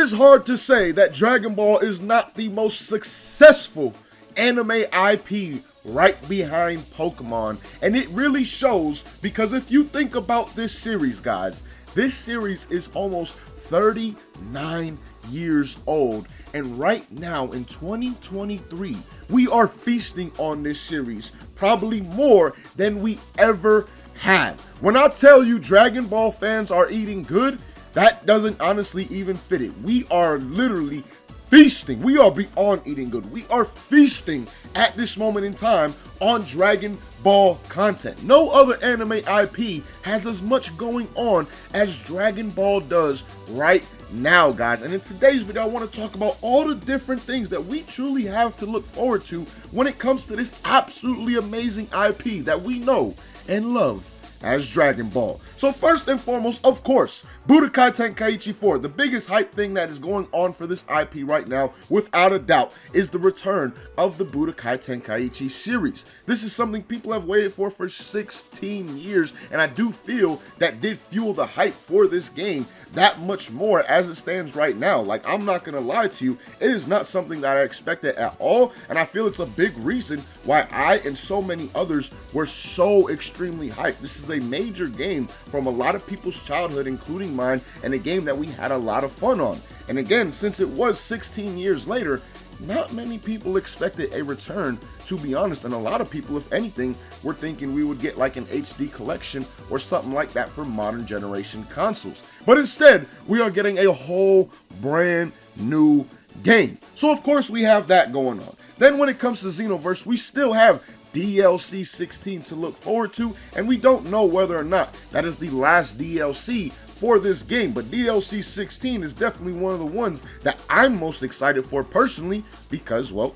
is hard to say that Dragon Ball is not the most successful anime IP right behind Pokemon, and it really shows because if you think about this series, guys, this series is almost 39 years old, and right now in 2023, we are feasting on this series probably more than we ever have. When I tell you Dragon Ball fans are eating good, that doesn't honestly even fit it. We are literally feasting. We are beyond eating good. We are feasting at this moment in time on Dragon Ball content. No other anime IP has as much going on as Dragon Ball does right now, guys. And in today's video, I want to talk about all the different things that we truly have to look forward to when it comes to this absolutely amazing IP that we know and love as Dragon Ball. So first and foremost, of course, Budokai Tenkaichi 4, the biggest hype thing that is going on for this IP right now, without a doubt, is the return of the Budokai Tenkaichi series. This is something people have waited for 16 years, and I do feel that did fuel the hype for this game that much more as it stands right now. Like, I'm not gonna lie to you, it is not something that I expected at all, and I feel it's a big reason why I and so many others were so extremely hyped. This is a major game from a lot of people's childhood, including mine, and a game that we had a lot of fun on. And again, since it was 16 years later, not many people expected a return, to be honest, and a lot of people, if anything, were thinking we would get like an HD collection or something like that for modern generation consoles. But instead, we are getting a whole brand new game. So of course we have that going on. Then when it comes to Xenoverse, we still have DLC 16 to look forward to, and we don't know whether or not that is the last DLC for this game, but DLC 16 is definitely one of the ones that I'm most excited for personally because, well,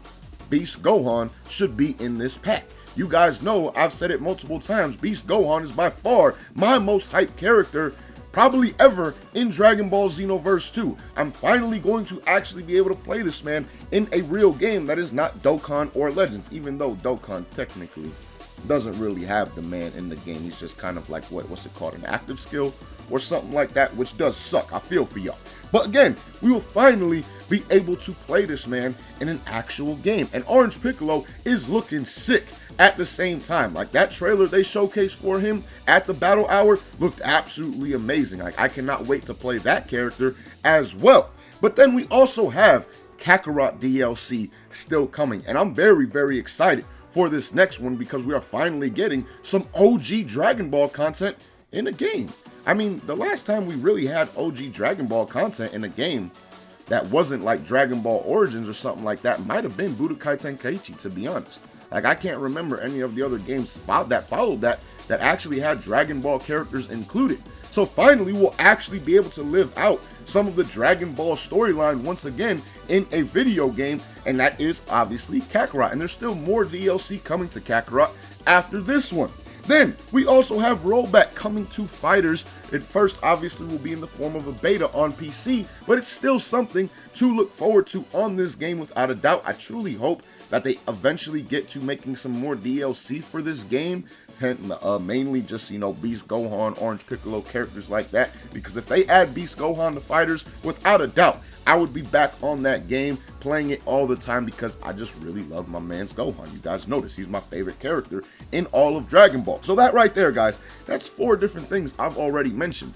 Beast Gohan should be in this pack. You guys know, I've said it multiple times, Beast Gohan is by far my most hyped character probably ever in Dragon Ball Xenoverse 2. I'm finally going to actually be able to play this man in a real game that is not Dokkan or Legends, even though Dokkan technically doesn't really have the man in the game. He's just kind of like, what's it called, an active skill or something like that, which does suck. I feel for y'all. But again, we will finally be able to play this man in an actual game. And Orange Piccolo is looking sick at the same time. Like, that trailer they showcased for him at the battle hour looked absolutely amazing. Like, I cannot wait to play that character as well. But then we also have Kakarot DLC still coming, and I'm very, very excited for this next one because we are finally getting some OG Dragon Ball content in a game. I mean, the last time we really had OG Dragon Ball content in a game that wasn't like Dragon Ball Origins or something like that might have been Budokai Tenkaichi, to be honest. Like, I can't remember any of the other games that followed that actually had Dragon Ball characters included. So finally, we'll actually be able to live out some of the Dragon Ball storyline once again in a video game, and that is obviously Kakarot. And there's still more DLC coming to Kakarot after this one. Then we also have rollback coming to fighters. It first obviously will be in the form of a beta on PC, but it's still something to look forward to on this game without a doubt. I truly hope that they eventually get to making some more DLC for this game, mainly just, you know, Beast Gohan, Orange Piccolo, characters like that, because if they add Beast Gohan to fighters, without a doubt, I would be back on that game, playing it all the time, because I just really love my man's Gohan. You guys notice he's my favorite character in all of Dragon Ball. So that right there, guys, that's 4 different things I've already mentioned.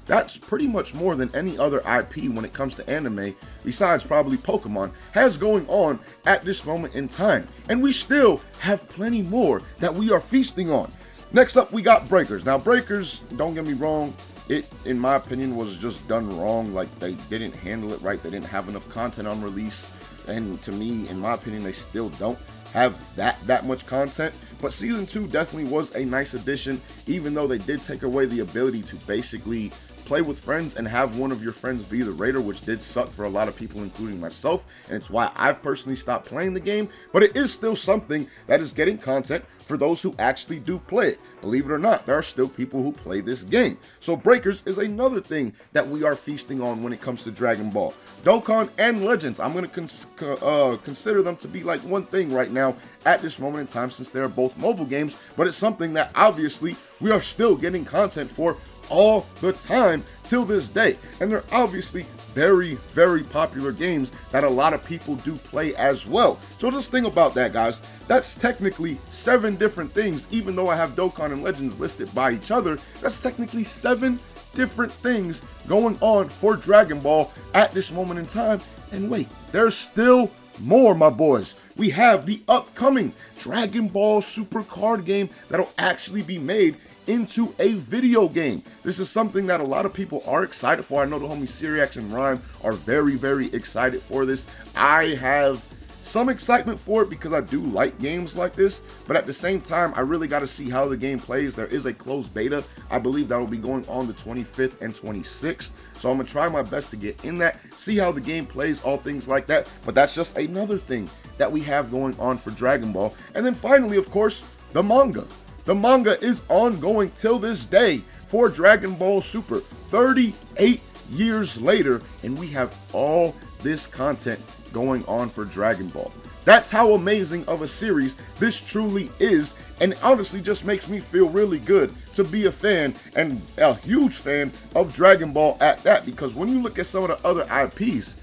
That's pretty much more than any other IP when it comes to anime, besides probably Pokemon, has going on at this moment in time. And we still have plenty more that we are feasting on. Next up, we got Breakers. Now, Breakers, don't get me wrong, it, in my opinion, was just done wrong. Like, they didn't handle it right. They didn't have enough content on release. And to me, in my opinion, they still don't have that much content. But Season 2 definitely was a nice addition, even though they did take away the ability to basically play with friends and have one of your friends be the raider, which did suck for a lot of people, including myself, and it's why I've personally stopped playing the game. But it is still something that is getting content for those who actually do play it. Believe it or not, there are still people who play this game. So Breakers is another thing that we are feasting on when it comes to Dragon Ball. Dokkan and Legends, I'm going to consider them to be like one thing right now at this moment in time, since they're both mobile games, but it's something that obviously we are still getting content for all the time till this day, and they're obviously very, very popular games that a lot of people do play as well. So just think about that, guys. That's technically 7 different things. Even though I have Dokkan and Legends listed by each other, that's technically 7 different things going on for Dragon Ball at this moment in time. And wait, there's still more, my boys. We have the upcoming Dragon Ball Super card game that'll actually be made into a video game. This is something that a lot of people are excited for. I know the homies Syriax and Rhyme are very, very excited for this. I have some excitement for it because I do like games like this, but at the same time, I really got to see how the game plays. There is a closed beta. I believe that will be going on the 25th and 26th. So I'm going to try my best to get in that, see how the game plays, all things like that. But that's just another thing that we have going on for Dragon Ball. And then finally, of course, the manga. The manga is ongoing till this day for Dragon Ball Super, 38 years later, and we have all this content going on for Dragon Ball. That's how amazing of a series this truly is, and it honestly just makes me feel really good to be a fan, and a huge fan of Dragon Ball at that, because when you look at some of the other IPs,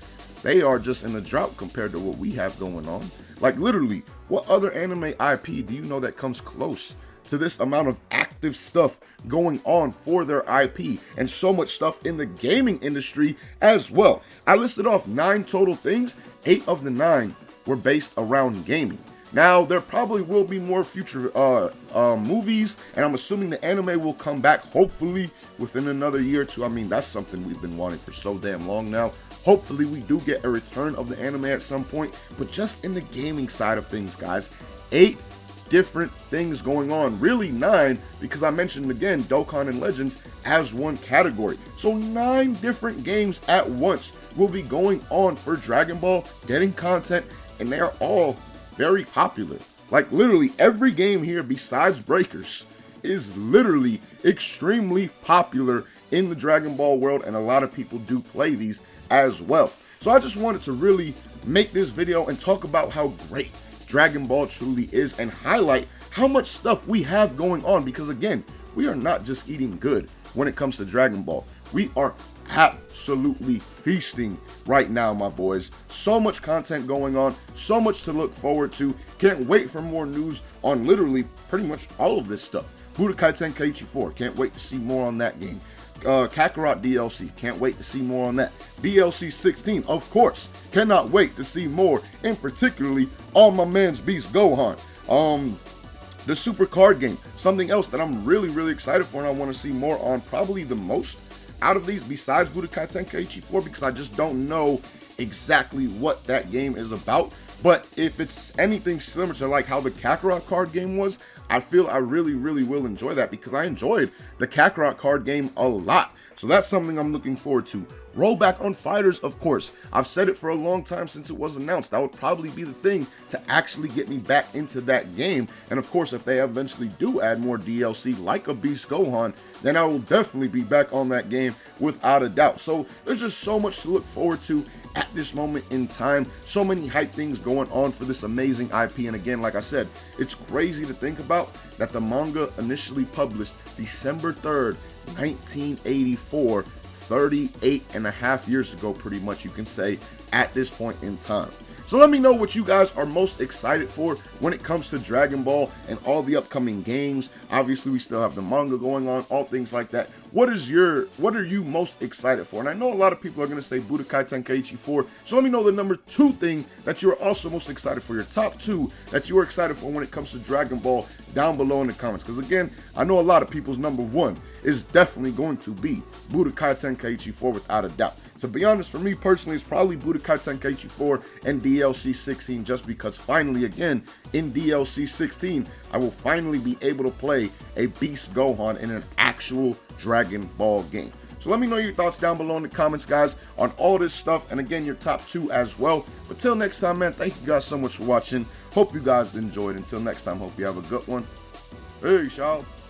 they are just in a drought compared to what we have going on. Like literally, what other anime IP do you know that comes close to this amount of active stuff going on for their IP, and so much stuff in the gaming industry as well? I listed off 9 total things. 8 of the 9 were based around gaming. Now, there probably will be more future movies, and I'm assuming the anime will come back hopefully within another year or 2. I mean, that's something we've been wanting for so damn long now. Hopefully we do get a return of the anime at some point, but just in the gaming side of things, guys, 8 different things going on. Really 9, because I mentioned again Dokkan and Legends as one category. So 9 different games at once will be going on for Dragon Ball, getting content, and they are all very popular. Like literally every game here besides Breakers is literally extremely popular in the Dragon Ball world, and a lot of people do play these as well. So I just wanted to really make this video and talk about how great Dragon Ball truly is, and highlight how much stuff we have going on, because again, we are not just eating good when it comes to Dragon Ball. We are absolutely feasting right now, my boys. So much content going on, so much to look forward to. Can't wait for more news on literally pretty much all of this stuff. Budokai Tenkaichi 4, can't wait to see more on that game. Kakarot DLC, can't wait to see more on that. DLC 16, of course, cannot wait to see more, and particularly on my man's Beast Gohan. The Super card game, something else that I'm really, really excited for, and I want to see more on, probably the most out of these besides Budokai Tenkaichi 4, because I just don't know exactly what that game is about. But if it's anything similar to like how the Kakarot card game was, I feel I really, really will enjoy that, because I enjoyed the Kakarot card game a lot. So that's something I'm looking forward to. Rollback on Fighters, of course. I've said it for a long time since it was announced. That would probably be the thing to actually get me back into that game. And of course, if they eventually do add more DLC like a Beast Gohan, then I will definitely be back on that game without a doubt. So there's just so much to look forward to at this moment in time. So many hype things going on for this amazing IP. And again, like I said, it's crazy to think about that the manga initially published December 3rd, 1984, 38 and a half years ago, pretty much you can say, at this point in time. So let me know what you guys are most excited for when it comes to Dragon Ball and all the upcoming games. Obviously, we still have the manga going on, all things like that. What are you most excited for? And I know a lot of people are going to say Budokai Tenkaichi 4. So let me know the number 2 thing that you're also most excited for. Your top 2 that you are excited for when it comes to Dragon Ball down below in the comments. Because again, I know a lot of people's number 1 is definitely going to be Budokai Tenkaichi 4 without a doubt. To be honest, for me personally, it's probably Budokai Tenkaichi 4 and DLC 16, just because finally, again, in DLC 16, I will finally be able to play a Beast Gohan in an actual Dragon Ball game. So let me know your thoughts down below in the comments, guys, on all this stuff, and again, your top 2 as well. But till next time, man, thank you guys so much for watching. Hope you guys enjoyed. Until next time, hope you have a good one. Peace, y'all.